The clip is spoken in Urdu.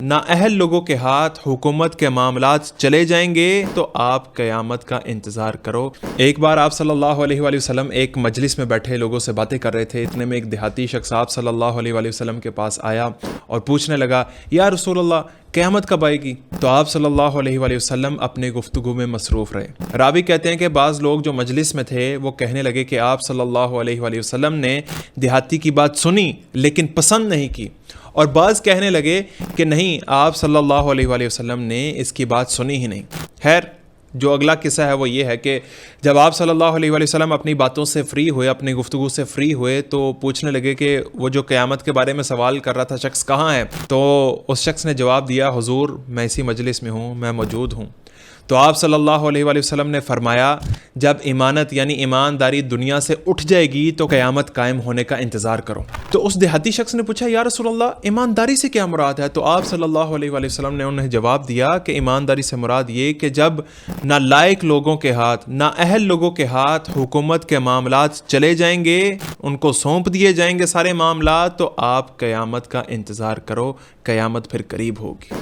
نااہل لوگوں کے ہاتھ حکومت کے معاملات چلے جائیں گے تو آپ قیامت کا انتظار کرو۔ ایک بار آپ صلی اللہ علیہ وآلہ وسلم ایک مجلس میں بیٹھے لوگوں سے باتیں کر رہے تھے، اتنے میں ایک دیہاتی شخص آپ صلی اللہ علیہ وآلہ وسلم کے پاس آیا اور پوچھنے لگا، یا رسول اللہ قیامت کب آئے گی؟ تو آپ صلی اللہ علیہ وآلہ وسلم اپنے گفتگو میں مصروف رہے۔ راوی کہتے ہیں کہ بعض لوگ جو مجلس میں تھے وہ کہنے لگے کہ آپ صلی اللہ علیہ وآلہ وسلم نے دیہاتی کی بات سنی لیکن پسند نہیں کی، اور بعض کہنے لگے کہ نہیں، آپ صلی اللہ علیہ وآلہ وسلم نے اس کی بات سنی ہی نہیں۔ خیر، جو اگلا قصہ ہے وہ یہ ہے کہ جب آپ صلی اللہ علیہ وآلہ وسلم اپنی باتوں سے فری ہوئے، اپنی گفتگو سے فری ہوئے، تو پوچھنے لگے کہ وہ جو قیامت کے بارے میں سوال کر رہا تھا شخص کہاں ہے؟ تو اس شخص نے جواب دیا، حضور میں اسی مجلس میں ہوں، میں موجود ہوں۔ تو آپ صلی اللہ علیہ وآلہ وسلم نے فرمایا، جب امانت یعنی ایمانداری دنیا سے اٹھ جائے گی تو قیامت قائم ہونے کا انتظار کرو۔ تو اس دیہاتی شخص نے پوچھا، یا رسول اللہ ایمانداری سے کیا مراد ہے؟ تو آپ صلی اللہ علیہ وآلہ وسلم نے انہیں جواب دیا کہ ایمانداری سے مراد یہ کہ جب نالائق لوگوں کے ہاتھ، نااہل لوگوں کے ہاتھ حکومت کے معاملات چلے جائیں گے، ان کو سونپ دیے جائیں گے سارے معاملات، تو آپ قیامت کا انتظار کرو، قیامت پھر قریب ہوگی۔